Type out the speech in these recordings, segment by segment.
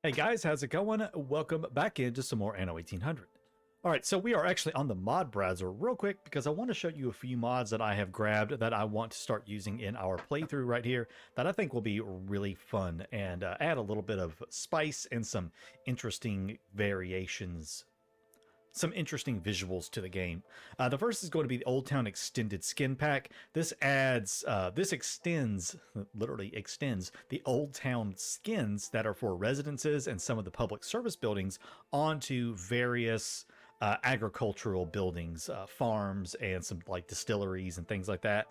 Hey guys, how's it going? Welcome back into some more Anno 1800. Alright, so we are actually on the mod browser real quick because I want to show you a few mods that I have grabbed that I want to start using in our playthrough right here that I think will be really fun and add a little bit of spice and some interesting variations, some interesting visuals to the game. The first is going to be the Old Town Extended Skin Pack. This adds, literally extends the Old Town skins that are for residences and some of the public service buildings onto various agricultural buildings, farms, and some like distilleries and things like that.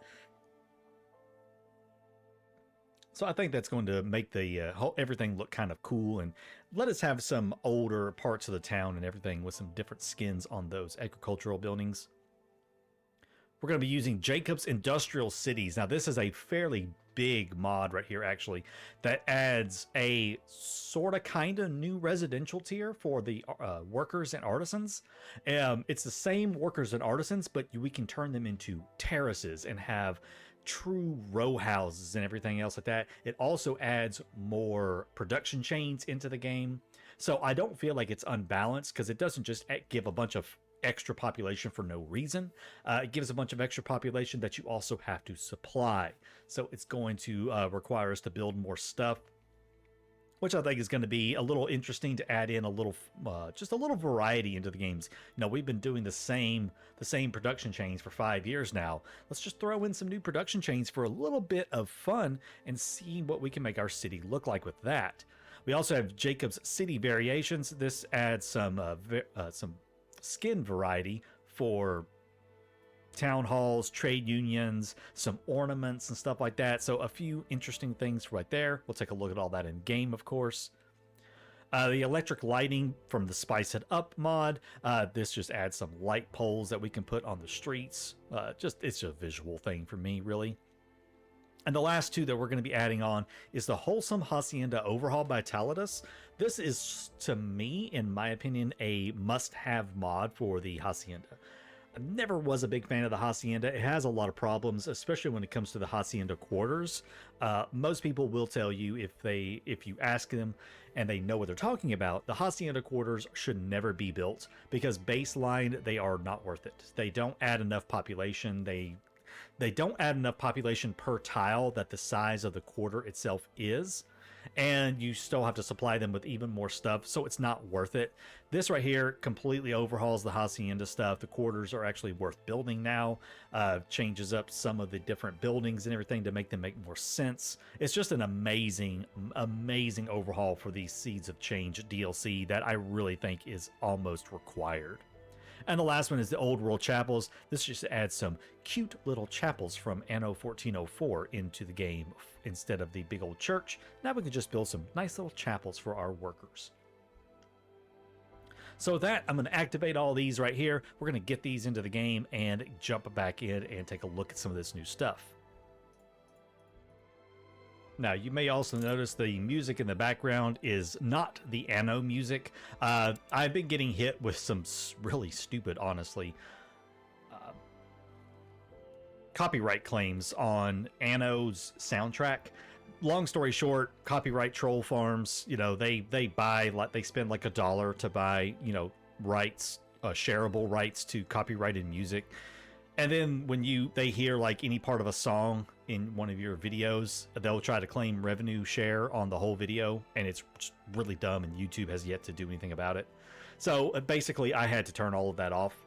So I think that's going to make the everything look kind of cool and let us have some older parts of the town and everything with some different skins on those agricultural buildings. We're going to be using Jakob's Industrial Cities. Now this is a fairly big mod right here actually that adds a sort of kind of new residential tier for the workers and artisans. It's the same workers and artisans, but we can turn them into terraces and have true row houses and everything else like that. It also adds more production chains into the game. So I don't feel like it's unbalanced because it doesn't just give a bunch of extra population for no reason. It gives a bunch of extra population that you also have to supply. So it's going to require us to build more stuff, which I think is going to be a little interesting to add in a little, just a little variety into the games. You know, we've been doing the same production chains for 5 years now. Let's just throw in some new production chains for a little bit of fun and see what we can make our city look like with that. We also have Jakob's City Variations. This adds some skin variety for town halls, trade unions, some ornaments and stuff like that. So a few interesting things right there. We'll take a look at all that in game, of course. The electric lighting from the Spice It Up mod. This just adds some light poles that we can put on the streets. It's a visual thing for me, really. And the last two that we're going to be adding on is the Wholesome Hacienda Overhaul by Terrace. This is, to me, in my opinion, a must-have mod for the Hacienda. I never was a big fan of the Hacienda. It has a lot of problems, especially when it comes to the Hacienda quarters. Most people will tell you if you ask them and they know what they're talking about, the Hacienda quarters should never be built because baseline, they are not worth it. They don't add enough population. They don't add enough population per tile that the size of the quarter itself is, and you still have to supply them with even more stuff, so it's not worth it. This right here completely overhauls the Hacienda stuff. The quarters are actually worth building now, changes up some of the different buildings and everything to make them make more sense. It's just an amazing overhaul for the Seeds of Change DLC that I really think is almost required. And the last one is the Old World Chapels. This just adds some cute little chapels from Anno 1404 into the game instead of the big old church. Now we can just build some nice little chapels for our workers. So with that, I'm going to activate all these right here. We're going to get these into the game and jump back in and take a look at some of this new stuff. Now, you may also notice the music in the background is not the Anno music. I've been getting hit with some really stupid, honestly, copyright claims on Anno's soundtrack. Long story short, copyright troll farms, you know, they buy, like, they spend like $1 to buy, you know, rights, shareable rights to copyrighted music. And then when they hear like any part of a song in one of your videos, they'll try to claim revenue share on the whole video, and it's really dumb, and YouTube has yet to do anything about it. So basically, I had to turn all of that off,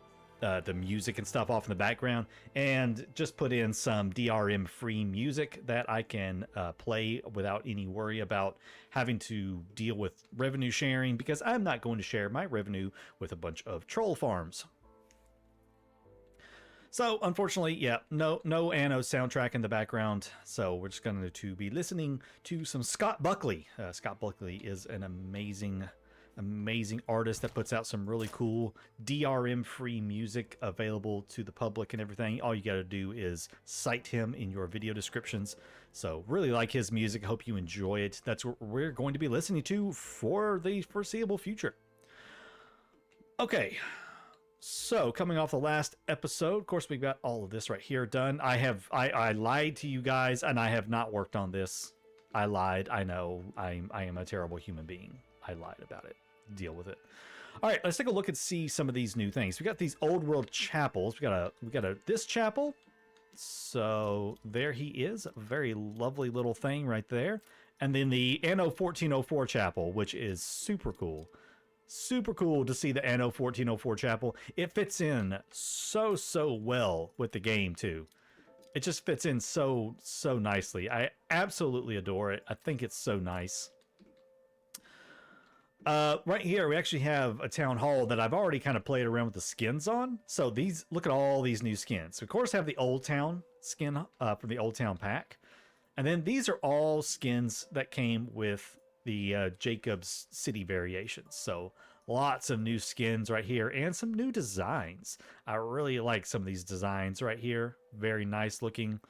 the music and stuff off in the background, and just put in some DRM-free music that I can play without any worry about having to deal with revenue sharing, because I'm not going to share my revenue with a bunch of troll farms. So, unfortunately, yeah, no Anno soundtrack in the background, so we're just going to be listening to some Scott Buckley. Scott Buckley is an amazing artist that puts out some really cool DRM-free music available to the public and everything. All you got to do is cite him in your video descriptions. So, really like his music. Hope you enjoy it. That's what we're going to be listening to for the foreseeable future. Okay. So, coming off the last episode, of course, we've got all of this right here done. I lied to you guys, and I have not worked on this I lied. I know. I am a terrible human being. I lied about it. Deal with it. All right, let's take a look and see some of these new things. We got these old world chapels. We got a this chapel. So there he is, a very lovely little thing right there. And then the Anno 1404 chapel, which is super cool. Super cool to see the Anno 1404 chapel. It fits in so well with the game too. It just fits in so nicely. I absolutely adore it. I think it's so nice. Right here, we actually have a town hall that I've already kind of played around with the skins on. So these, look at all these new skins. We, of course, have the Old Town skin from the Old Town pack. And then these are all skins that came with the Jakob's City variations. So lots of new skins right here and some new designs. I really like some of these designs right here. Very nice looking.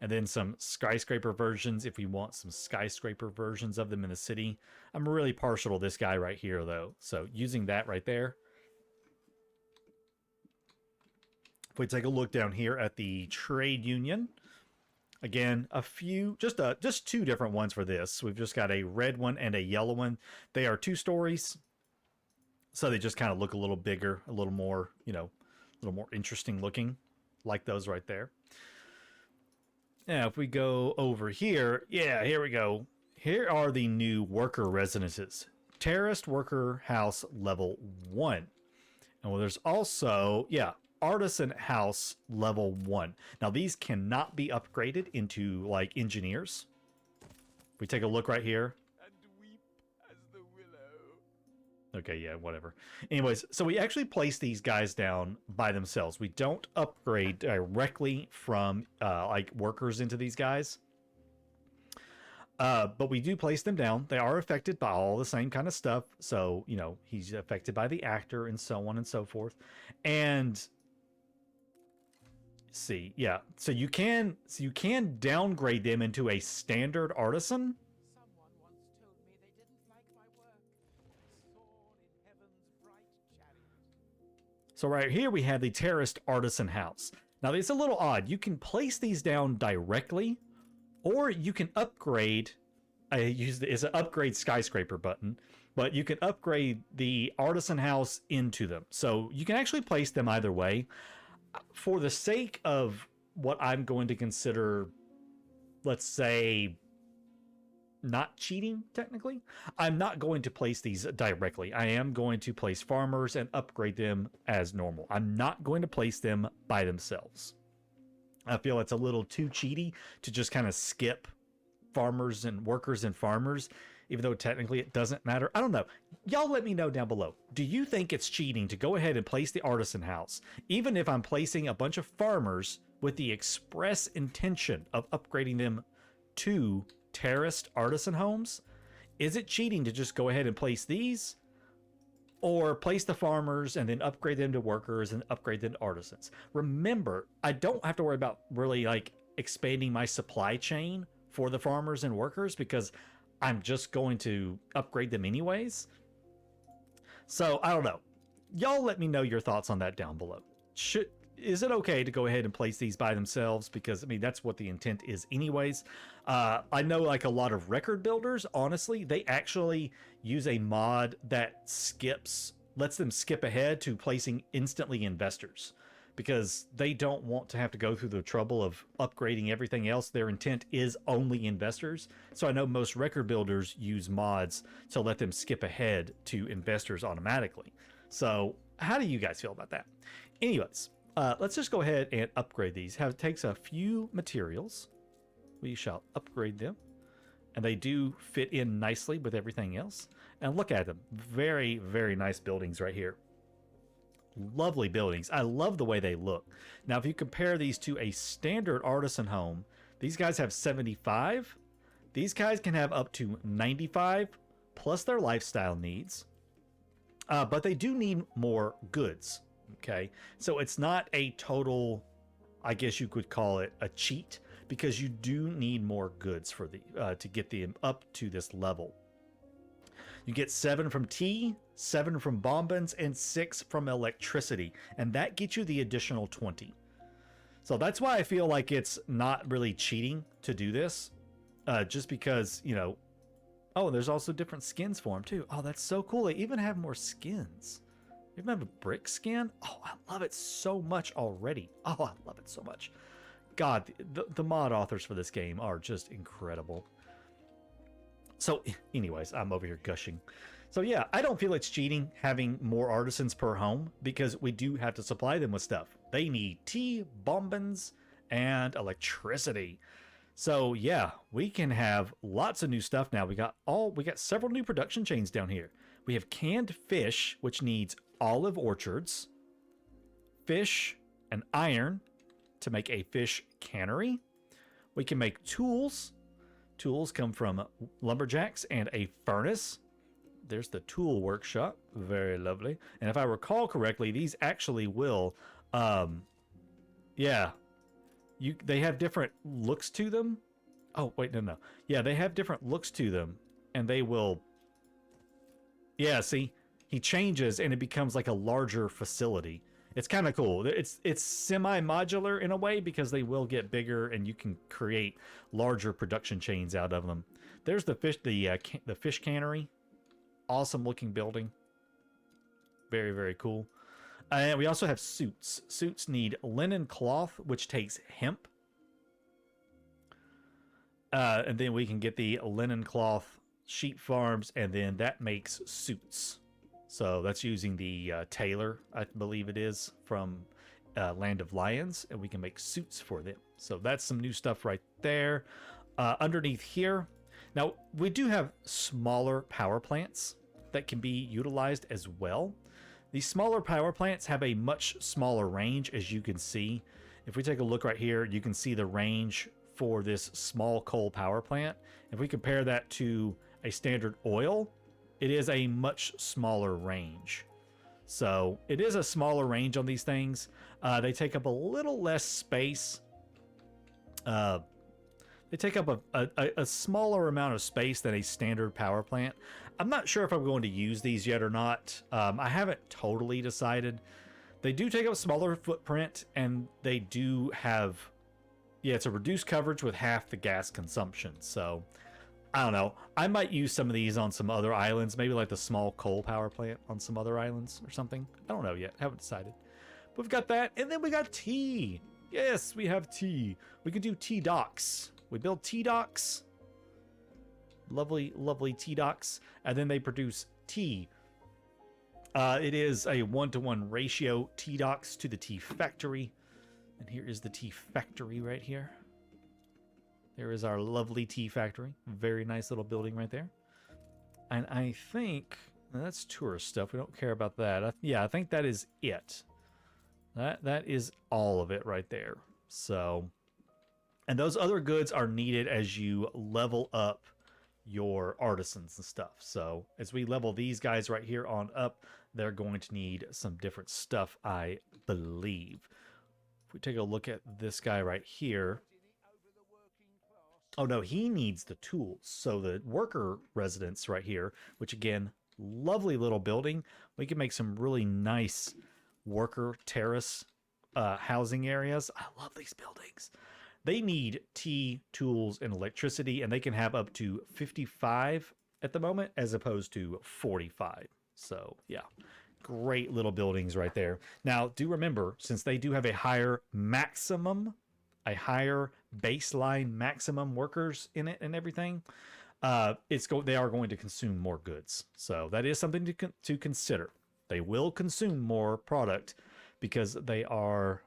And then some skyscraper versions if we want some skyscraper versions of them in the city. I'm really partial to this guy right here, though. So using that right there. If we take a look down here at the trade union. Again, a few, just two different ones for this. We've just got a red one and a yellow one. They are 2 stories. So they just kind of look a little bigger, a little more, you know, a little more interesting looking. Like those right there. Now, if we go over here, yeah, here we go. Here are the new worker residences. Terraced Worker House Level 1. And well, there's also, yeah, Artisan House Level 1. Now, these cannot be upgraded into, like, engineers. If we take a look right here. And weep as the willow. Okay, yeah, whatever. Anyways, so we actually place these guys down by themselves. We don't upgrade directly from like workers into these guys. But we do place them down. They are affected by all the same kind of stuff. So, you know, he's affected by the actor and so on and so forth. And see, yeah. So you can downgrade them into a standard artisan. Someone once told me they didn't like my work. I soared in heaven's bright chariot. So right here we have the terraced artisan house. Now it's a little odd. You can place these down directly, or you can upgrade. I use it's an upgrade skyscraper button, but you can upgrade the artisan house into them. So you can actually place them either way. For the sake of what I'm going to consider, let's say, not cheating, technically, I'm not going to place these directly. I am going to place farmers and upgrade them as normal. I'm not going to place them by themselves. I feel it's a little too cheaty to just kind of skip farmers and workers and farmers, even though technically it doesn't matter. I don't know. Y'all let me know down below. Do you think it's cheating to go ahead and place the artisan house, even if I'm placing a bunch of farmers with the express intention of upgrading them to terraced artisan homes? Is it cheating to just go ahead and place these, or place the farmers and then upgrade them to workers and upgrade them to artisans? Remember, I don't have to worry about really like expanding my supply chain for the farmers and workers because I'm just going to upgrade them anyways. So I don't know. Y'all let me know your thoughts on that down below. Is it okay to go ahead and place these by themselves? Because I mean, that's what the intent is anyways. I know like a lot of record builders, honestly, they actually use a mod that lets them skip ahead to placing instantly investors, because they don't want to have to go through the trouble of upgrading everything else. Their intent is only investors. So I know most record builders use mods to let them skip ahead to investors automatically. So how do you guys feel about that? Anyways, let's just go ahead and upgrade these. It takes a few materials. We shall upgrade them. And they do fit in nicely with everything else. And look at them. Very, very nice buildings right here. Lovely buildings. I love the way they look. Now, if you compare these to a standard artisan home, these guys have 75. These guys can have up to 95, plus their lifestyle needs. But they do need more goods. Okay, so it's not a total, I guess you could call it a cheat, because you do need more goods for the to get them up to this level. You get 7 from tea, 7 from bombins, and 6 from electricity, and that gets you the additional 20. So that's why I feel like it's not really cheating to do this. just because, you know. Oh, there's also different skins for them too. Oh, that's so cool. They even have more skins. You even have a brick skin. Oh, I love it so much already. Oh, I love it so much. God, the mod authors for this game are just incredible. So anyways, I'm over here gushing. So yeah, I don't feel it's cheating having more artisans per home because we do have to supply them with stuff. They need tea, bombins, and electricity. So yeah, we can have lots of new stuff now. We got several new production chains down here. We have canned fish, which needs olive orchards, fish and iron to make a fish cannery. We can make tools. Tools come from lumberjacks and a furnace. There's the tool workshop. Very lovely. And if I recall correctly, these actually will, yeah, they have different looks to them. Oh, wait, no. Yeah, they have different looks to them, and they will, yeah, see, he changes and it becomes like a larger facility. It's kind of cool. It's semi-modular in a way because they will get bigger and you can create larger production chains out of them. There's the fish cannery. Awesome looking building. Very, very cool. And we also have suits. Suits need linen cloth, which takes hemp. And then we can get the linen cloth sheep farms, and then that makes suits. So that's using the tailor, I believe it is, from Land of Lions, and we can make suits for them. So that's some new stuff right there. Underneath here, now we do have smaller power plants that can be utilized as well. These smaller power plants have a much smaller range, as you can see. If we take a look right here, you can see the range for this small coal power plant. If we compare that to a standard oil, it is a much smaller range. So it is a smaller range on these things. They take up a little less space. They take up a smaller amount of space than a standard power plant. I'm not sure if I'm going to use these yet or not. I haven't totally decided. They do take up a smaller footprint, and they do have, yeah, it's a reduced coverage with half the gas consumption. So I don't know. I might use some of these on some other islands, maybe like the small coal power plant on some other islands or something. I don't know yet. Haven't decided. But we've got that, and then we got tea. Yes, we have tea. We could do tea docks. We build tea docks. Lovely, lovely tea docks. And then they produce tea. It is a 1-to-1 ratio, tea docks to the tea factory. And here is the tea factory right here. There is our lovely tea factory. Very nice little building right there. And I think that's tourist stuff. We don't care about that. Yeah, I think that is it. That is all of it right there. So, and those other goods are needed as you level up your artisans and stuff. So as we level these guys right here on up, they're going to need some different stuff, I believe. If we take a look at this guy right here. Oh no, he needs the tools. So the worker residence right here, which again, lovely little building. We can make some really nice worker terrace housing areas. I love these buildings. They need tea, tools, and electricity, and they can have up to 55 at the moment as opposed to 45. So yeah, great little buildings right there. Now, do remember, since they do have a higher baseline maximum workers in it and everything, they are going to consume more goods. So that is something to consider. They will consume more product because they are,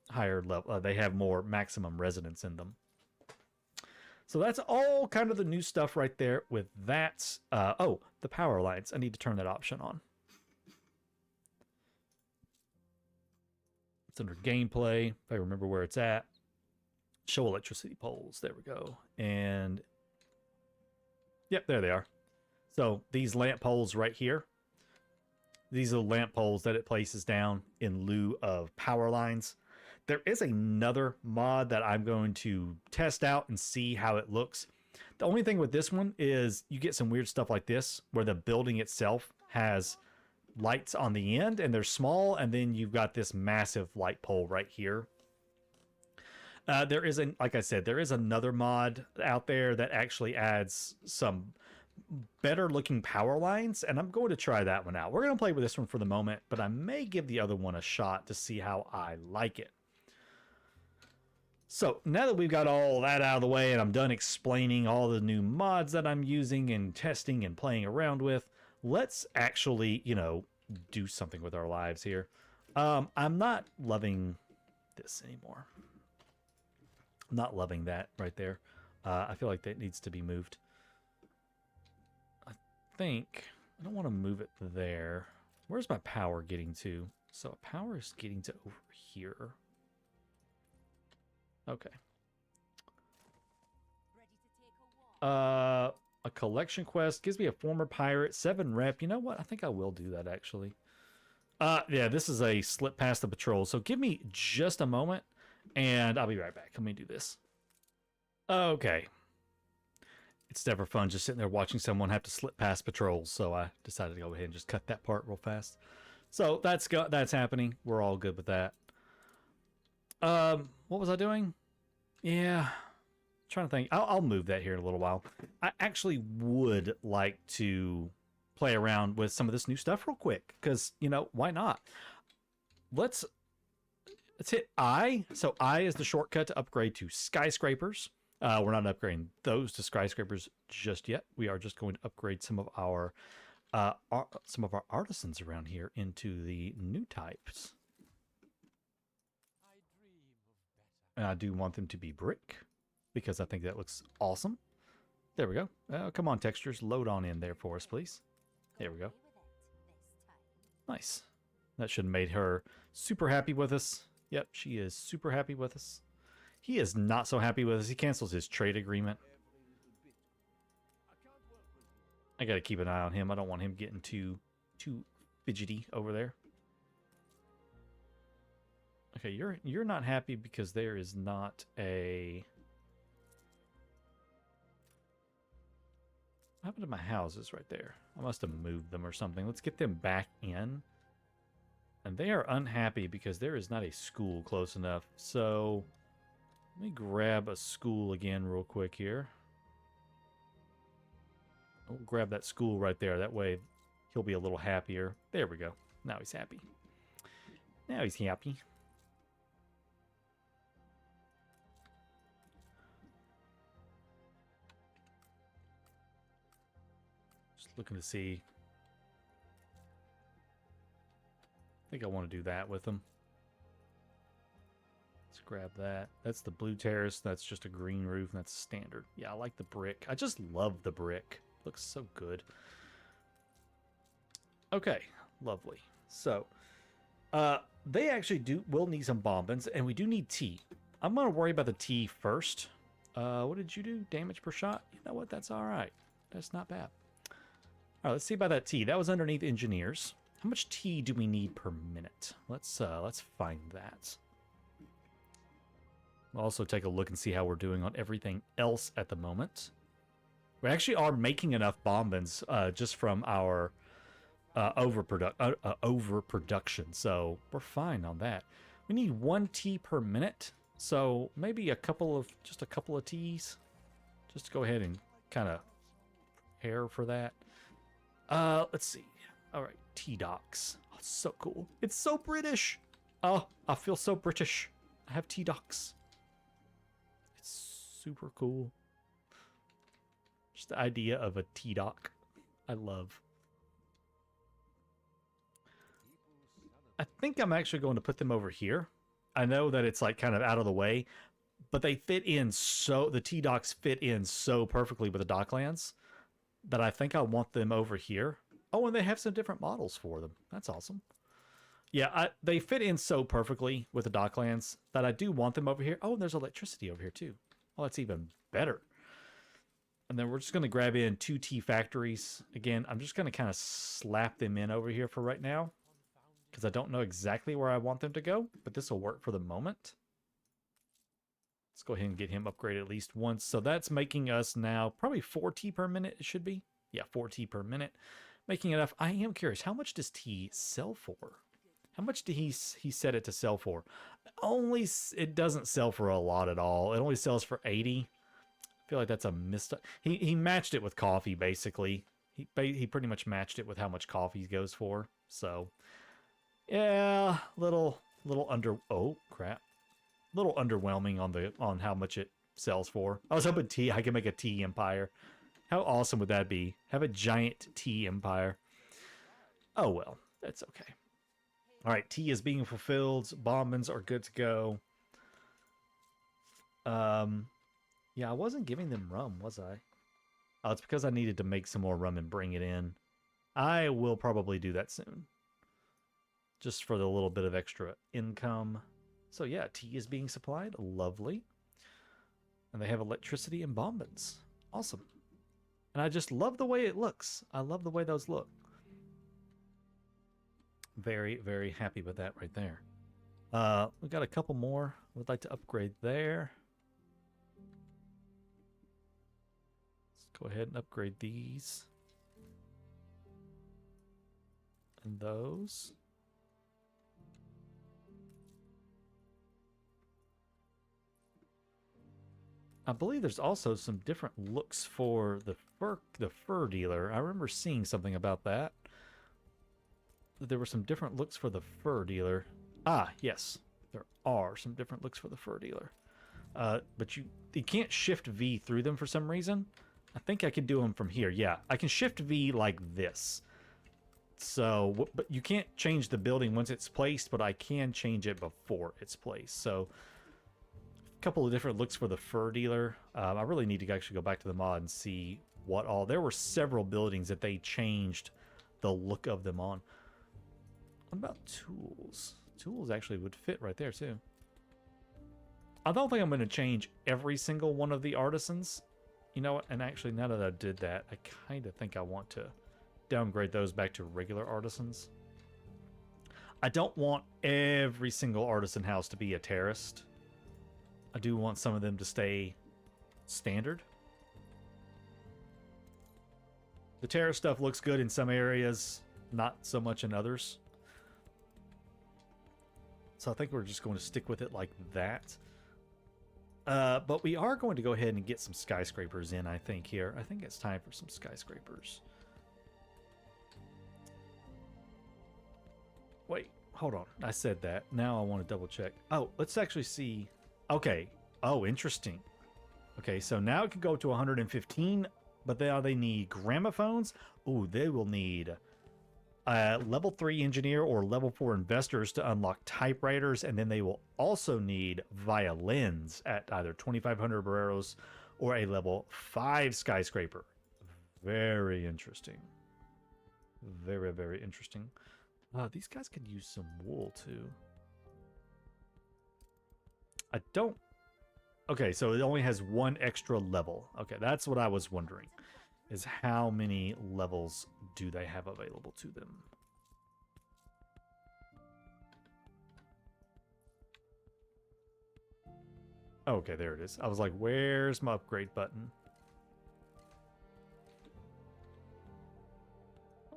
higher level. They have more maximum residents in them. So that's all kind of the new stuff right there with that. Oh, the power lines. I need to turn that option on. It's under gameplay, if I remember where it's at. Show electricity poles. There we go. And yep, there they are. So these lamp poles right here. These are lamp poles that it places down in lieu of power lines. There is another mod that I'm going to test out and see how it looks. The only thing with this one is you get some weird stuff like this, where the building itself has lights on the end and they're small, and then you've got this massive light pole right here. There is like I said, there is another mod out there that actually adds some better looking power lines, and I'm going to try that one out. We're going to play with this one for the moment, but I may give the other one a shot to see how I like it. So now that we've got all that out of the way and I'm done explaining all the new mods that I'm using and testing and playing around with, let's actually, you know, do something with our lives here. I'm not loving this anymore. I'm not loving that right there. I feel like that needs to be moved. I think I don't want to move it there. Where's my power getting to? So power is getting to over here. Okay. A collection quest gives me a former pirate, 7 rep. You know what? I think I will do that actually. Yeah, this is a slip past the patrol. So give me just a moment and I'll be right back. Let me do this. Okay. It's never fun just sitting there watching someone have to slip past patrols. So I decided to go ahead and just cut that part real fast. So that's happening. We're all good with that. What was I doing? Yeah, trying to think. I'll move that here in a little while. I actually would like to play around with some of this new stuff real quick because, you know, why not? Let's hit I. So I is the shortcut to upgrade to skyscrapers. We're not upgrading those to skyscrapers just yet. We are just going to upgrade some of our artisans around here into the new types. And I do want them to be brick because I think that looks awesome. There we go. Come on, textures. Load on in there for us, please. There we go. Nice. That should have made her super happy with us. Yep, she is super happy with us. He is not so happy with us. He cancels his trade agreement. I got to keep an eye on him. I don't want him getting too fidgety over there. Okay, you're not happy because there is not a... What happened to my houses right there? I must have moved them or something. Let's get them back in. And they are unhappy because there is not a school close enough. So let me grab a school again real quick here. We'll grab that school right there. That way he'll be a little happier. There we go. Now he's happy. Now he's happy. Looking to see. I think I want to do that with them. Let's grab that. That's the blue terrace. That's just a green roof. And that's standard. Yeah, I like the brick. I just love the brick. Looks so good. Okay, lovely. So, they actually will need some bombings, and we do need tea. I'm going to worry about the tea first. What did you do? Damage per shot? You know what? That's all right. That's not bad. All right, let's see about that tea. That was underneath engineers. How much tea do we need per minute? Let's find that. We'll also take a look and see how we're doing on everything else at the moment. We actually are making enough bombings just from our overproduction, so we're fine on that. We need 1 tea per minute, so maybe just a couple of teas, just to go ahead and kind of prepare for that. Let's see. All right, tea docks. Oh, so cool. It's so British. Oh, I feel so British. I have tea docks. It's super cool. Just the idea of a tea dock. I love. I think I'm actually going to put them over here. I know that it's like kind of out of the way, but they fit in the tea docks fit in so perfectly with the docklands that I think I want them over here. Oh, and they have some different models for them. That's awesome. Yeah, they fit in so perfectly with the docklands that I do want them over here. Oh, and there's electricity over here too. Oh, that's even better. And then we're just going to grab in 2 tea factories. Again, I'm just going to kind of slap them in over here for right now, because I don't know exactly where I want them to go, but this will work for the moment. Let's go ahead and get him upgraded at least once. So that's making us now probably 4 tea per minute, it should be. Yeah, 4 tea per minute. Making enough. I am curious, how much does tea sell for? How much did he set it to sell for? It doesn't sell for a lot at all. It only sells for 80. I feel like that's a missed. He matched it with coffee basically. He pretty much matched it with how much coffee goes for. So yeah, little under. Oh crap, little underwhelming on how much it sells for. I was hoping I could make a tea empire. How awesome would that be? Have a giant tea empire. Oh well, that's okay. All right, tea is being fulfilled. Bombings are good to go. Yeah, I wasn't giving them rum, was I? Oh, it's because I needed to make some more rum and bring it in. I will probably do that soon. Just for the little bit of extra income. So yeah, tea is being supplied. Lovely. And they have electricity and bombings. Awesome. And I just love the way it looks. I love the way those look. Very, very happy with that right there. We've got a couple more. Would like to upgrade there. Let's go ahead and upgrade these. And those. I believe there's also some different looks for the fur dealer. I remember seeing something about that. There were some different looks for the fur dealer. Ah, yes. There are some different looks for the fur dealer. But you can't shift V through them for some reason. I think I can do them from here. Yeah, I can shift V like this. So, but you can't change the building once it's placed, but I can change it before it's placed. So, a couple of different looks for the fur dealer. I really need to actually go back to the mod and see what all... There were several buildings that they changed the look of them on. What about tools? Tools actually would fit right there, too. I don't think I'm going to change every single one of the artisans. You know what? And actually, now that I did that, I kind of think I want to downgrade those back to regular artisans. I don't want every single artisan house to be a terraced. I do want some of them to stay standard. The terrace stuff looks good in some areas, not so much in others. So I think we're just going to stick with it like that. But we are going to go ahead and get some skyscrapers in, I think, here. I think it's time for some skyscrapers. Wait, hold on. I said that. Now I want to double check. Oh, let's actually see. Okay. Oh, interesting. Okay, so now it can go to 115, but now they need gramophones. Oh, they will need level 3 engineer or level 4 investors to unlock typewriters, and then they will also need violins at either 2,500 barreros or a level 5 skyscraper. Very interesting. Very, very interesting. These guys could use some wool too. I don't... Okay, so it only has one extra level. Okay, that's what I was wondering. Is how many levels do they have available to them? Okay, there it is. I was like, where's my upgrade button?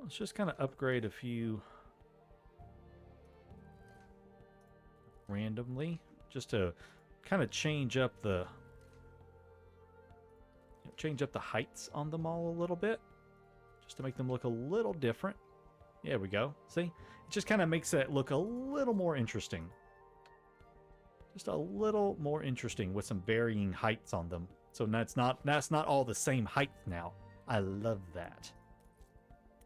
Let's just kind of upgrade a few randomly, just to kind of change up the heights on them all a little bit, just to make them look a little different. There we go. See, it just kind of makes that look a little more interesting. Just a little more interesting with some varying heights on them. So that's not all the same height now. I love that.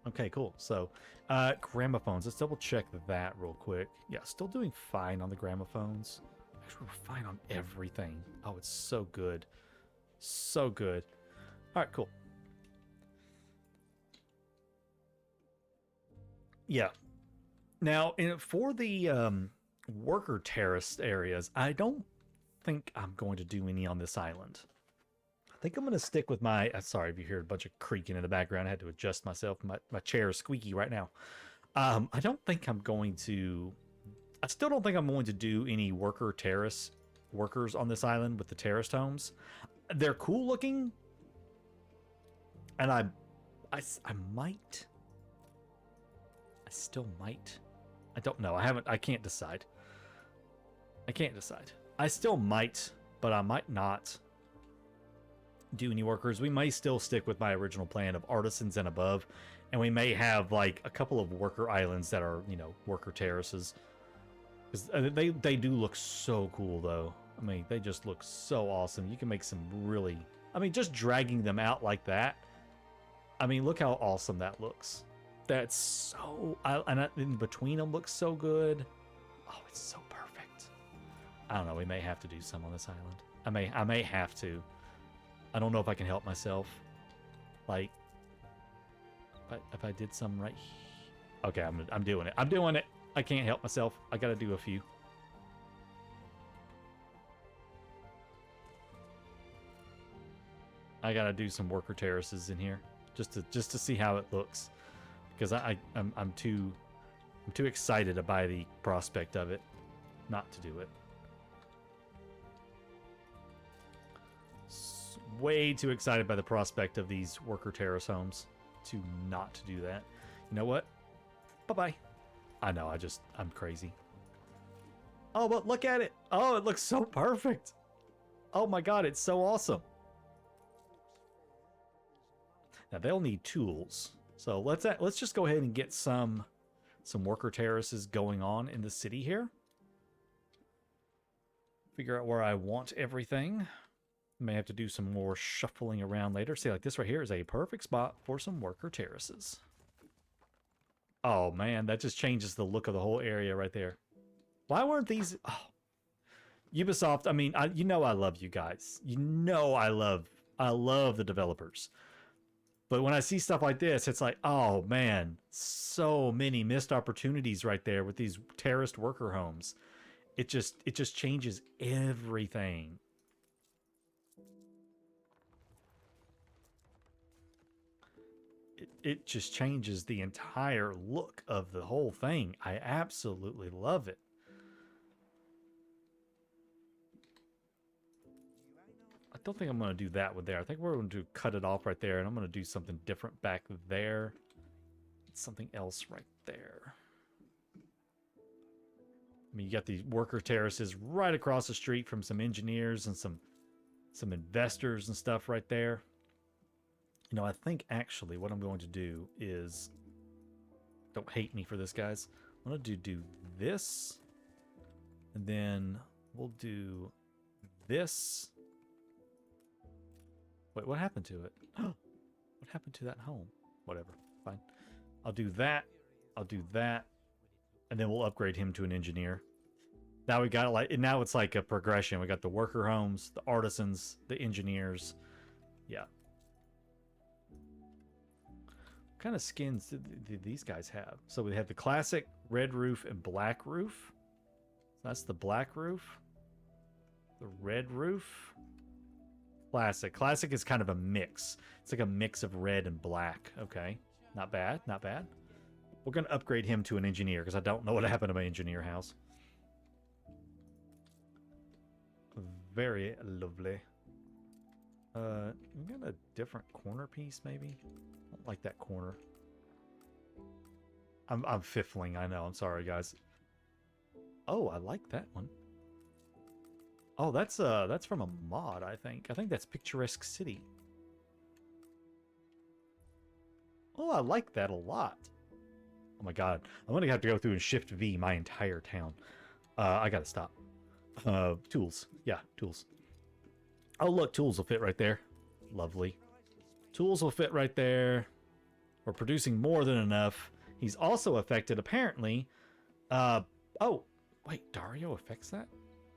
Okay, cool. So, gramophones. Let's double check that real quick. Yeah, still doing fine on the gramophones. Actually, we're fine on everything. Oh, it's so good. So good. All right, cool. Yeah. Now, for the worker terrace areas, I don't think I'm going to do any on this island. I think I'm going to stick with my... sorry if you hear a bunch of creaking in the background. I had to adjust myself. My chair is squeaky right now. I don't think I'm going to... I still don't think I'm going to do any worker terrace workers on this island with the terraced homes. They're cool looking. And I might... I still might I don't know. I can't decide. I can't decide. I still might, but I might not do any workers. We may still stick with my original plan of artisans and above, and we may have like a couple of worker islands that are, you know, worker terraces. Because they do look so cool, though. I mean, they just look so awesome. You can make some really... I mean, just dragging them out like that. I mean, look how awesome that looks. That's so... in between them looks so good. Oh, it's so perfect. I don't know. We may have to do some on this island. I may have to. I don't know if I can help myself. Like, if I did some right here. Okay, I'm doing it. I'm doing it. I can't help myself. I gotta do a few. I gotta do some worker terraces in here just to see how it looks, because I'm too excited by the prospect of it not to do it. Way too excited by the prospect of these worker terrace homes to not do that. You know what? Bye-bye. I know, I'm crazy. Oh, but look at it. Oh, it looks so perfect. Oh my god, it's so awesome. Now they'll need tools. So let's just go ahead and get some worker terraces going on in the city here. Figure out where I want everything. May have to do some more shuffling around later. See, like this right here is a perfect spot for some worker terraces. Oh man, that just changes the look of the whole area right there. Why weren't these... Oh. Ubisoft, I mean, you know I love you guys. You know I love the developers. But when I see stuff like this, it's like, oh man, so many missed opportunities right there with these terraced worker homes. It just changes everything. It just changes the entire look of the whole thing. I absolutely love it. I don't think I'm going to do that with there. I think we're going to cut it off right there, and I'm going to do something different back there. Something else right there. I mean, you got these worker terraces right across the street from some engineers and some investors and stuff right there. You know, I think actually what I'm going to do is, don't hate me for this, guys. I'm going to do this, and then we'll do this. Wait, what happened to it? What happened to that home? Whatever, fine. I'll do that. I'll do that, and then we'll upgrade him to an engineer. Now we got like, now it's like a progression. We got the worker homes, the artisans, the engineers. Yeah. What kind of skins did these guys have? So we have the classic red roof and black roof. So that's the black roof. The red roof. Classic. Classic is kind of a mix. It's like a mix of red and black. Okay. Not bad. Not bad. We're going to upgrade him to an engineer because I don't know what happened to my engineer house. Very lovely. We got a different corner piece, maybe? I don't like that corner. I'm fiffling, I know. I'm sorry, guys. Oh, I like that one. Oh, that's from a mod, I think. I think that's Picturesque City. Oh, I like that a lot. Oh my god. I'm gonna have to go through and Shift V my entire town. I gotta stop. Tools. Yeah, tools. Oh, look, tools will fit right there. Lovely. Tools will fit right there. We're producing more than enough. He's also affected, apparently. Oh, wait, Dario affects that?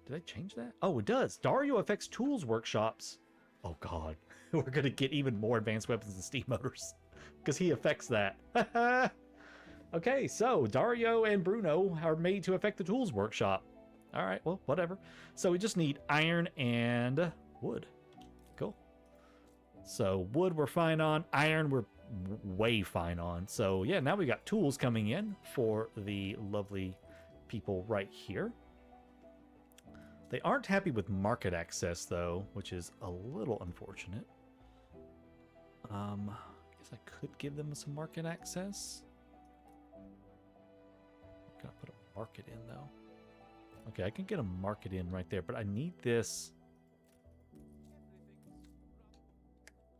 Did I change that? Oh, it does. Dario affects tools workshops. Oh, God. We're going to get even more advanced weapons and steam motors because he affects that. Okay, so Dario and Bruno are made to affect the tools workshop. All right, well, whatever. So we just need iron and wood. Cool. So wood we're fine on. Iron we're way fine on. So yeah, now we got tools coming in for the lovely people right here. They aren't happy with market access though, which is a little unfortunate. I guess I could give them some market access. Gotta put a market in though. Okay, I can get a market in right there, but I need this.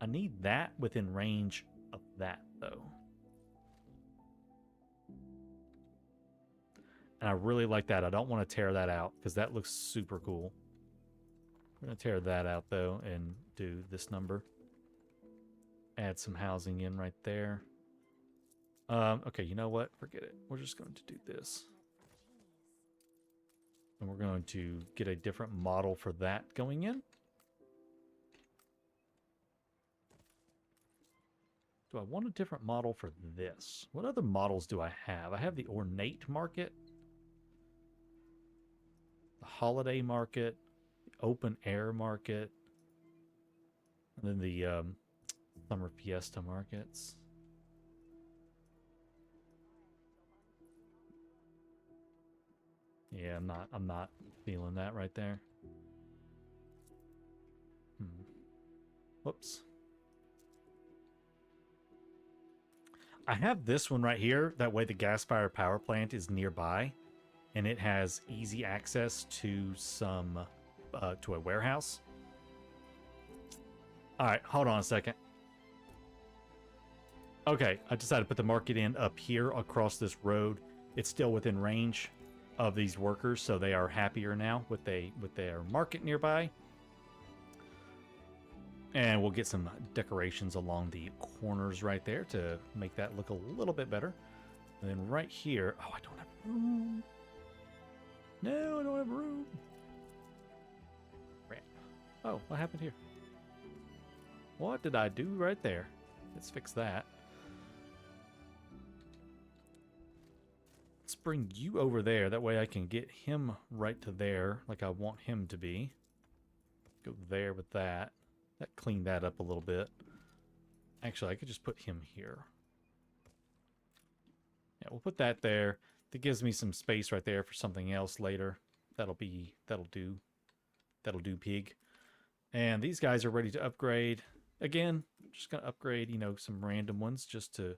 I need that within range of that though. And I really like that. I don't want to tear that out because that looks super cool. We're going to tear that out though and do this number. Add some housing in right there. Okay, you know what? Forget it. We're just going to do this. And we're going to get a different model for that going in. Do I want a different model for this? What other models do I have? I have the ornate market, the holiday market, the open air market, and then the summer fiesta markets. Yeah, I'm not feeling that right there. Whoops. I have this one right here. That way the gas-fired power plant is nearby, and it has easy access to some, to a warehouse. All right, hold on a second. Okay, I decided to put the market in up here across this road. It's still within range of these workers, so they are happier now with their market nearby. And we'll get some decorations along the corners right there to make that look a little bit better. And then right here, oh, I don't have room. No, I don't have room. Crap. Oh, what happened here? What did I do right there? Let's fix that. Let's bring you over there. That way I can get him right to there like I want him to be. Go there with that. That cleaned that up a little bit. Actually, I could just put him here. Yeah, we'll put that there. That gives me some space right there for something else later. That'll do pig. And these guys are ready to upgrade. Again, just gonna upgrade, you know, some random ones just to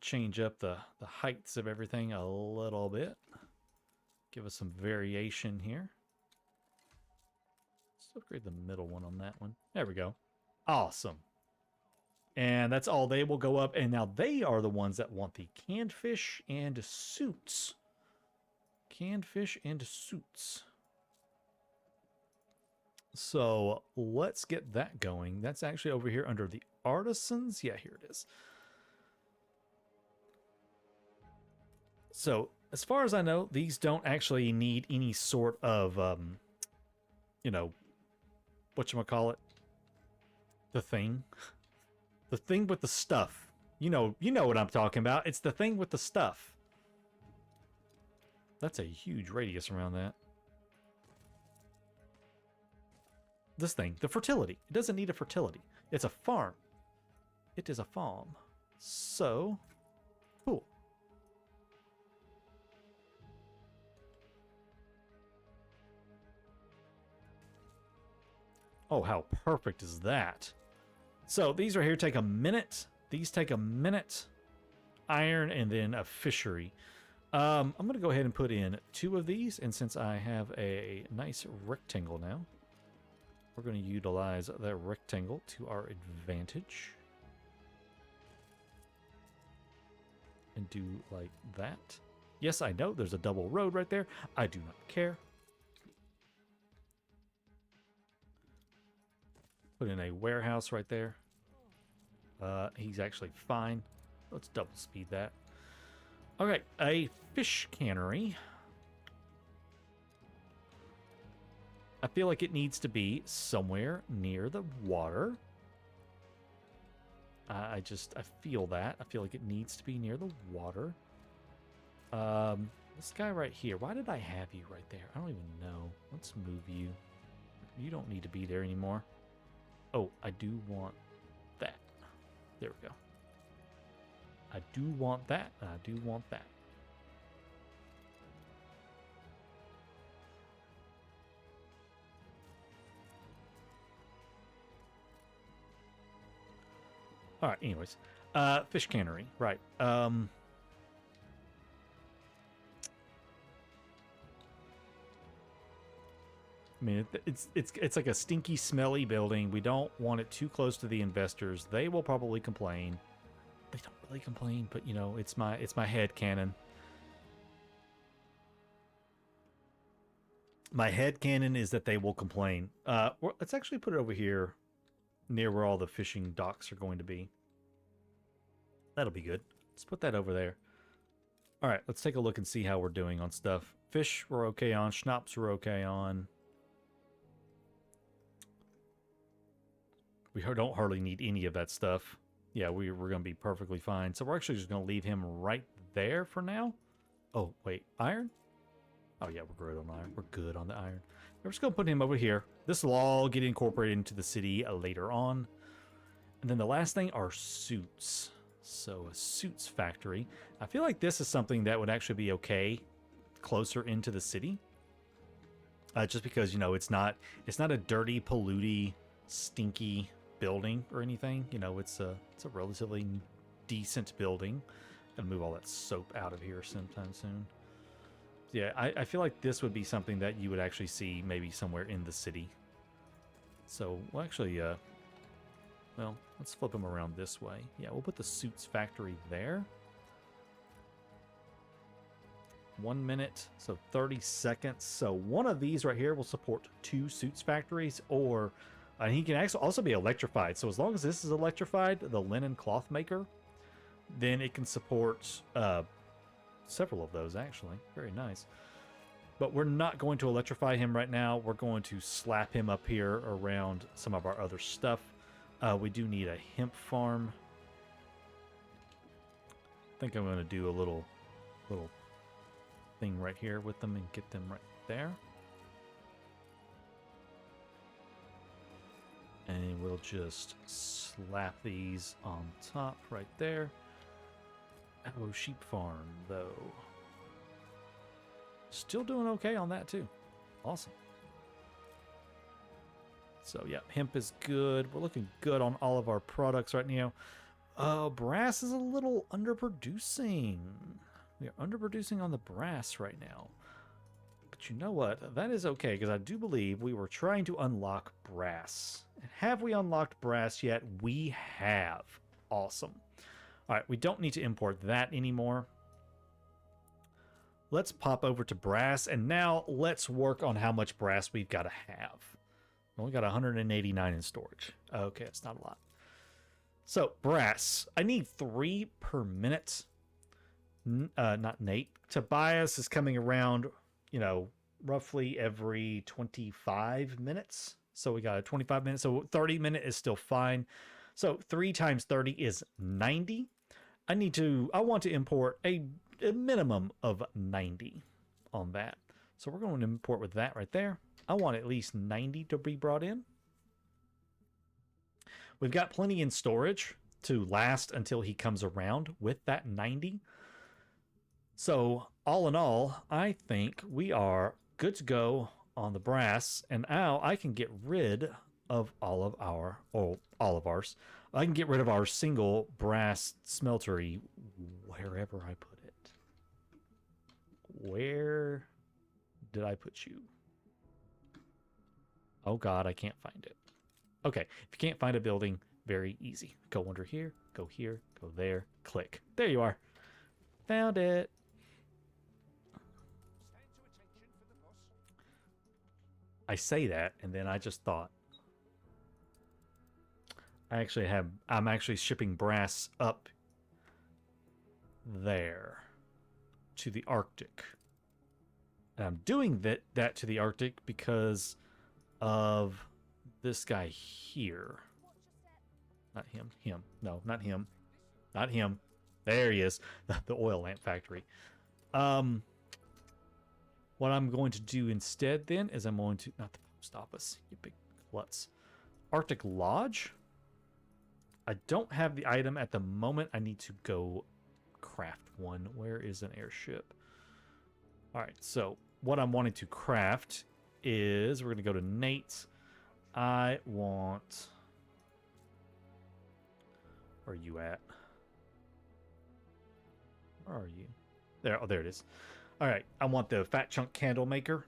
change up the heights of everything a little bit. Give us some variation here. Let's upgrade the middle one on that one. There we go. Awesome. And that's all. They will go up. And now they are the ones that want the canned fish and suits. Canned fish and suits. So let's get that going. That's actually over here under the artisans. Yeah, here it is. So as far as I know, these don't actually need any sort of, you know, whatchamacallit? The thing. The thing with the stuff. You know what I'm talking about. It's the thing with the stuff. That's a huge radius around that. This thing, the fertility. It doesn't need a fertility. It's a farm. It is a farm. So, cool. Oh, how perfect is that? So these right here take a minute. These take a minute. Iron and then a fishery. I'm going to go ahead and put in 2 of these. And since I have a nice rectangle now, we're going to utilize that rectangle to our advantage. And do like that. Yes, I know there's a double road right there. I do not care. Put in a warehouse right there. He's actually fine. Let's double speed that. Okay, a fish cannery. I feel like it needs to be somewhere near the water. I feel that. I feel like it needs to be near the water. This guy right here. Why did I have you right there? I don't even know. Let's move you. You don't need to be there anymore. Oh, I do want that. There we go. I do want that. And I do want that. All right, anyways. Fish cannery, right. mean, it's like a stinky, smelly building. We don't want it too close to the investors. They will probably complain. They don't really complain, but you know, it's my head canon. My head canon is that they will complain. Let's actually put it over here near where all the fishing docks are going to be. That'll be good. Let's put that over there. All right, let's take a look and see how we're doing on stuff. Fish we're okay on. Schnapps we're okay on. We don't hardly need any of that stuff. Yeah, we're going to be perfectly fine. So we're actually just going to leave him right there for now. Oh, wait. Iron? Oh, yeah, we're good on iron. We're good on the iron. We're just going to put him over here. This will all get incorporated into the city later on. And then the last thing are suits. So a suits factory. I feel like this is something that would actually be okay closer into the city. Just because, you know, it's not a dirty, polluty, stinky building or anything. You know, it's a relatively decent building. Gonna move all that soap out of here sometime soon. Yeah, I feel like this would be something that you would actually see maybe somewhere in the city. So we'll actually well, let's flip them around this way. Yeah, we'll put the suits factory there. 1 minute, so 30 seconds. So one of these right here will support 2 suits factories, or he can actually also be electrified. So as long as this is electrified, the linen cloth maker, then it can support several of those actually. Very nice. But we're not going to electrify him right now. We're going to slap him up here around some of our other stuff. We do need a hemp farm. I think I'm going to do a little thing right here with them and get them right there. And we'll just slap these on top right there. Oh, sheep farm, though. Still doing okay on that, too. Awesome. So, yeah, hemp is good. We're looking good on all of our products right now. Brass is a little underproducing. We are underproducing on the brass right now. But you know what? That is okay, because I do believe we were trying to unlock brass. And have we unlocked brass yet? We have. Awesome. All right, we don't need to import that anymore. Let's pop over to brass, and now let's work on how much brass we've got to have. We only got 189 in storage. Okay, it's not a lot. So, brass. I need 3 per minute. Not Nate. Tobias is coming around, you know, roughly every 25 minutes. So we got a 25 minutes. So 30 minute is still fine. So 3 times 30 is 90. I want to import a minimum of 90 on that. So we're going to import with that right there. I want at least 90 to be brought in. We've got plenty in storage to last until he comes around with that 90. So all in all, I think we are good to go on the brass. And now I can get rid of all of ours. I can get rid of our single brass smeltery wherever I put it. Where did I put you? Oh God, I can't find it. Okay, if you can't find a building, very easy. Go under here, go there, click. There you are. Found it. I say that, and then I just thought, I'm actually shipping brass up there to the Arctic. And I'm doing that to the Arctic because of this guy here. Not him. Him. No, not him. Not him. There he is. The oil lamp factory. What I'm going to do instead then is I'm going to, not the post office, you big klutz. Arctic Lodge. I don't have the item at the moment. I need to go craft one. Where is an airship? All right, so what I'm wanting to craft is, we're going to go to Nate's. I want, where are you at? Where are you? There, oh, there it is. All right, I want the fat chunk candle maker.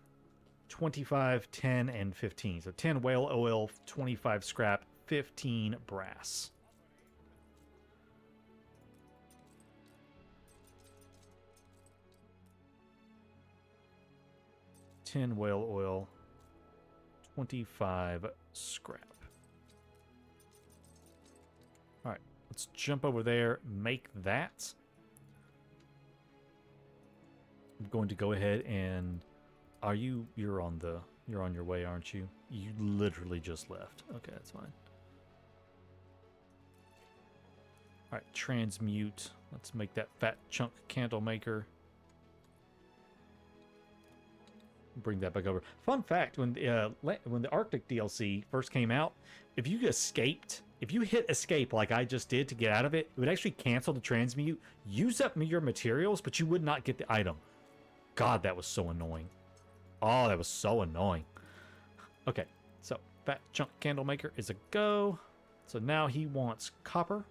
25, 10, and 15. So 10 whale oil, 25 scrap, 15 brass. Whale oil, 25 scrap. All right, let's jump over there, make that. I'm going to go ahead and you're on your way, aren't you? You literally just left. Okay, that's fine. All right, transmute. Let's make that fat chunk candle maker. Bring that back over. Fun fact, when the Arctic DLC first came out, if you hit escape like I just did to get out of it, it would actually cancel the transmute, use up your materials, but you would not get the item. God, that was so annoying. Oh, that was so annoying. Okay, so fat chunk candle maker is a go. So now he wants copper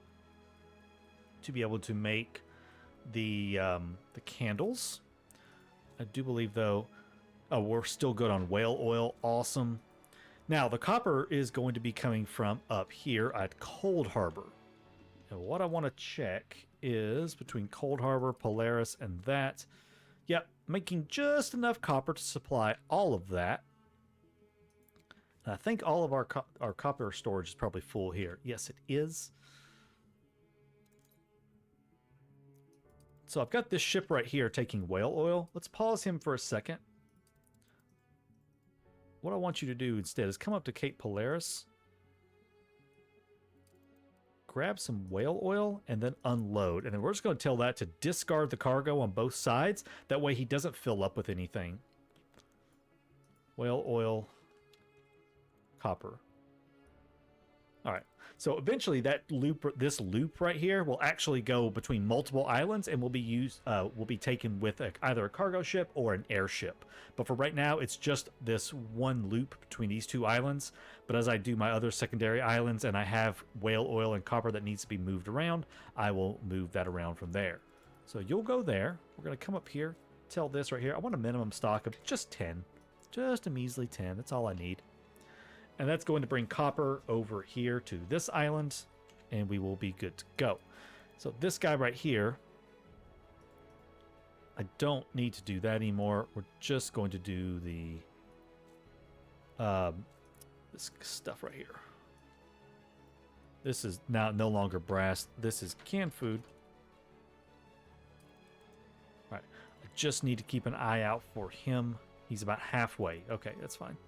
to be able to make the candles. I do believe though. Oh, we're still good on whale oil. Awesome. Now, the copper is going to be coming from up here at Cold Harbor. And what I want to check is between Cold Harbor, Polaris, and that. Yep, making just enough copper to supply all of that. And I think all of our copper storage is probably full here. Yes, it is. So I've got this ship right here taking whale oil. Let's pause him for a second. What I want you to do instead is come up to Cape Polaris, grab some whale oil, and then unload. And then we're just going to tell that to discard the cargo on both sides. That way he doesn't fill up with anything. Whale oil, copper. All right. So eventually this loop right here will actually go between multiple islands and will be taken with either a cargo ship or an airship. But for right now, it's just this one loop between these two islands. But as I do my other secondary islands and I have whale oil and copper that needs to be moved around, I will move that around from there. So you'll go there. We're going to come up here, tell this right here. I want a minimum stock of just 10. Just a measly 10. That's all I need. And that's going to bring copper over here to this island, and we will be good to go. So this guy right here, I don't need to do that anymore. We're just going to do the this stuff right here. This is now no longer brass. This is canned food. All right. I just need to keep an eye out for him. He's about halfway. Okay, that's fine.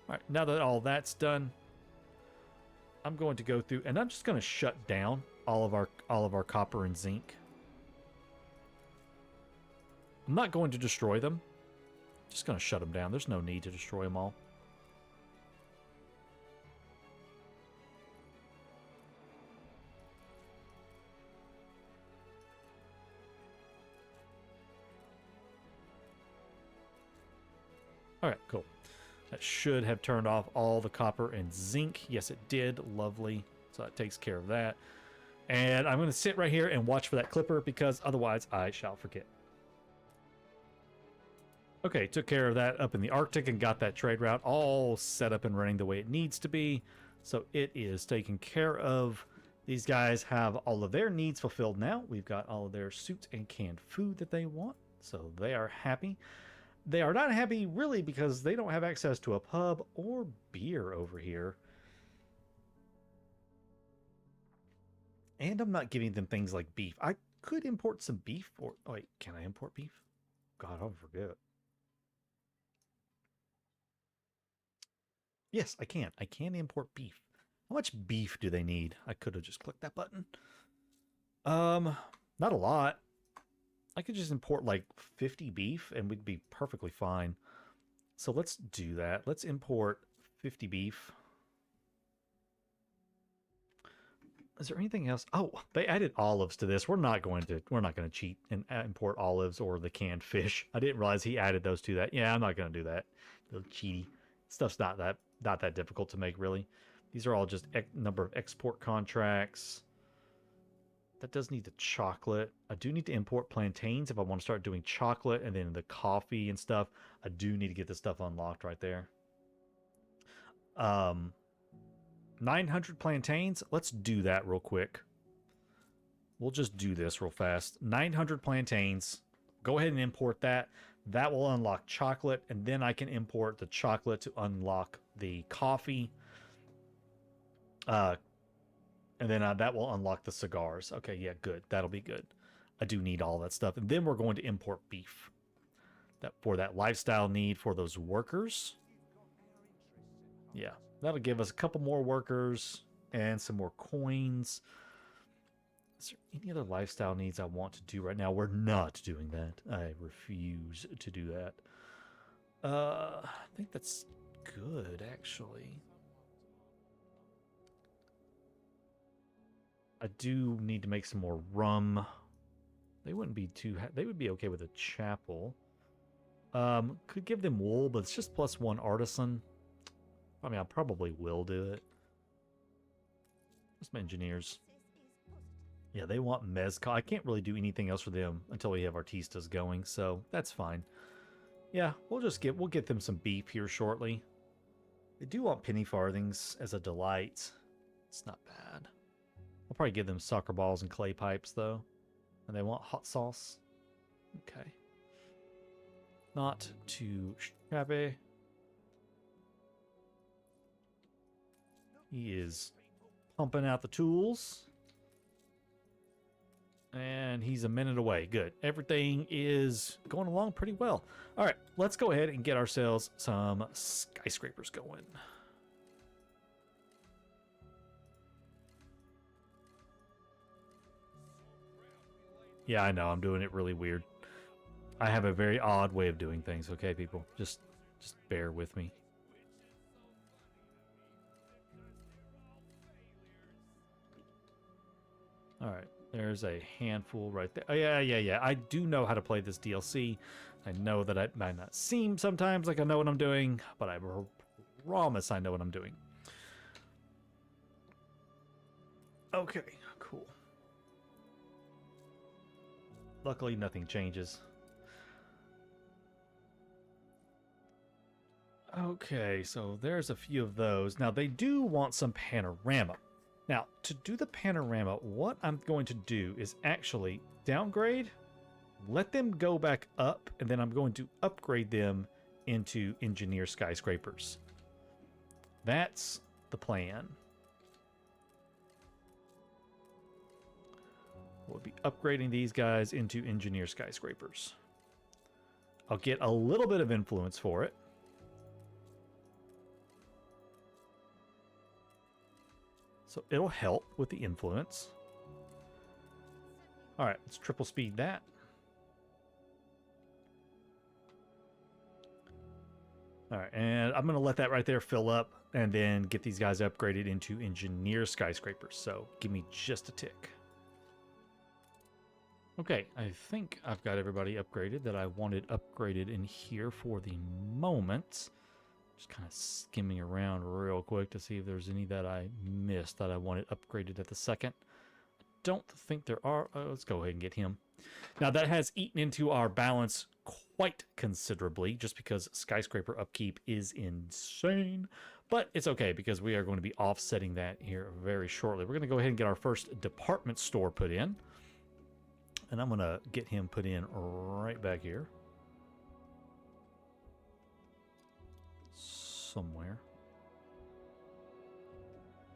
All right, now that all that's done, I'm going to go through and I'm just going to shut down all of our copper and zinc. I'm not going to destroy them. Just going to shut them down. There's no need to destroy them all. All right, cool. That should have turned off all the copper and zinc. Yes, it did. Lovely. So that takes care of that. And I'm going to sit right here and watch for that clipper because otherwise I shall forget. Okay, took care of that up in the Arctic and got that trade route all set up and running the way it needs to be. So it is taken care of. These guys have all of their needs fulfilled now. We've got all of their suits and canned food that they want. So they are happy. They are not happy, really, because they don't have access to a pub or beer over here. And I'm not giving them things like beef. I could import some beef. Or oh, wait, can I import beef? God, I'll forget. Yes, I can. I can import beef. How much beef do they need? I could have just clicked that button. Not a lot. I could just import like 50 beef and we'd be perfectly fine. So let's do that. Let's import 50 beef. Is there anything else? Oh, they added olives to this. We're not going to cheat and import olives or the canned fish. I didn't realize he added those to that. Yeah, I'm not going to do that. Little cheaty stuff's not that difficult to make, really. These are all just number of export contracts. That does need the chocolate. I do need to import plantains if I want to start doing chocolate, and then the coffee and stuff. I do need to get this stuff unlocked right there. 900 plantains. Let's do that real quick. We'll just do this real fast. 900 plantains. Go ahead and import that. That will unlock chocolate, and then I can import the chocolate to unlock the coffee. And then that will unlock the cigars. Okay, yeah, good. That'll be good. I do need all that stuff. And then we're going to import beef. That for that lifestyle need for those workers. Yeah, that'll give us a couple more workers and some more coins. Is there any other lifestyle needs I want to do right now? We're not doing that. I refuse to do that. I think that's good, actually. I do need to make some more rum. They wouldn't be too... They would be okay with a chapel. Could give them wool, but it's just +1 artisan. I mean, I probably will do it. Some engineers. Yeah, they want mezcal. I can't really do anything else for them until we have artistas going, so that's fine. Yeah, we'll get them some beef here shortly. They do want penny farthings as a delight. It's not bad. I'll probably give them soccer balls and clay pipes, though. And they want hot sauce. Okay. Not too shabby. He is pumping out the tools. And he's a minute away. Good. Everything is going along pretty well. All right, let's go ahead and get ourselves some skyscrapers going. Yeah, I know. I'm doing it really weird. I have a very odd way of doing things, okay, people? Just bear with me. All right. There's a handful right there. Oh, yeah. I do know how to play this DLC. I know that it might not seem sometimes like I know what I'm doing, but I promise I know what I'm doing. Okay, cool. Luckily, nothing changes. Okay, so there's a few of those. Now, they do want some panorama. Now, to do the panorama, what I'm going to do is actually downgrade, let them go back up, and then I'm going to upgrade them into engineer skyscrapers. That's the plan. We'll be upgrading these guys into engineer skyscrapers. I'll get a little bit of influence for it. So it'll help with the influence. All right, let's triple speed that. All right, and I'm going to let that right there fill up and then get these guys upgraded into engineer skyscrapers. So give me just a tick. Okay, I think I've got everybody upgraded that I wanted upgraded in here for the moment. Just kind of skimming around real quick to see if there's any that I missed that I wanted upgraded at the second. Don't think there are. Let's go ahead and get him. Now that has eaten into our balance quite considerably just because skyscraper upkeep is insane. But it's okay because we are going to be offsetting that here very shortly. We're going to go ahead and get our first department store put in. And I'm going to get him put in right back here. Somewhere.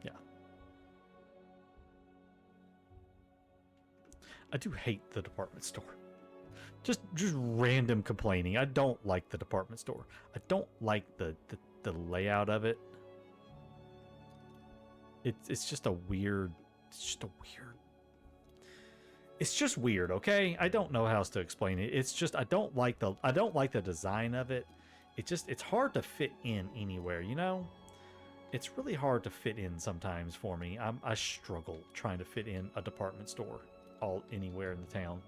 Yeah. I do hate the department store. Just random complaining. I don't like the department store. I don't like the layout of it. It's just a weird. It's just weird, okay? I don't know how else to explain it. It's just I don't like the design of it. It's hard to fit in anywhere, you know? It's really hard to fit in sometimes for me. I struggle trying to fit in a department store anywhere in the town.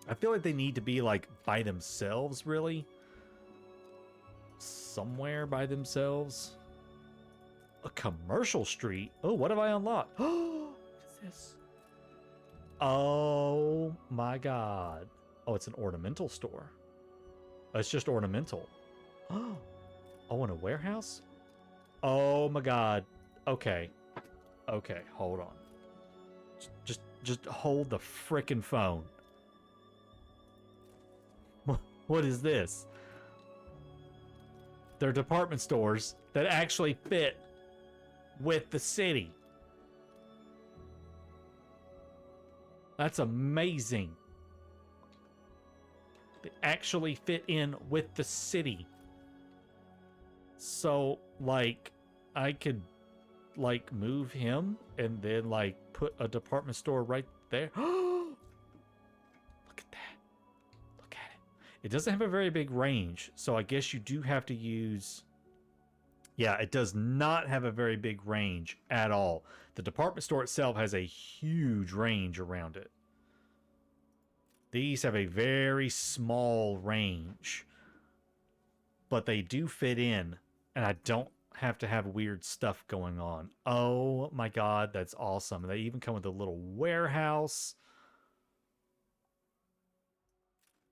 I feel like they need to be like by themselves, really. Somewhere by themselves. A commercial street? Oh, what have I unlocked? Oh, what is this? Oh my god. Oh, it's an ornamental store. Oh, it's just ornamental. Oh, and a warehouse? Oh my god. Okay. Okay, hold on. Just hold the frickin' phone. What is this? They're department stores that actually fit with the city. That's amazing. They actually fit in with the city. So, like, I could, like, move him and then, like, put a department store right there. Look at that. Look at it. It doesn't have a very big range, so I guess you do have to use... Yeah, it does not have a very big range at all. The department store itself has a huge range around it. These have a very small range, but they do fit in, and I don't have to have weird stuff going on. Oh my god, that's awesome. They even come with a little warehouse.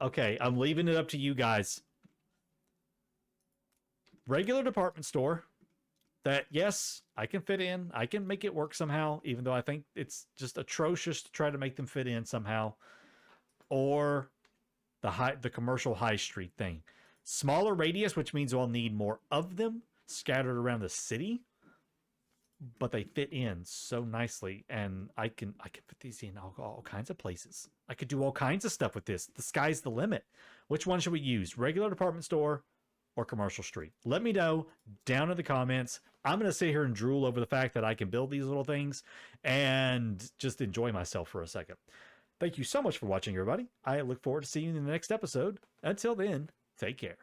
Okay, I'm leaving it up to you guys. Regular department store that, yes, I can fit in. I can make it work somehow, even though I think it's just atrocious to try to make them fit in somehow. Or the commercial high street thing. Smaller radius, which means I'll need more of them scattered around the city. But they fit in so nicely, and I can fit these in all kinds of places. I could do all kinds of stuff with this. The sky's the limit. Which one should we use? Regular department store or commercial street? Let me know down in the comments. I'm going to sit here and drool over the fact that I can build these little things and just enjoy myself for a second. Thank you so much for watching, everybody. I look forward to seeing you in the next episode. Until then, take care.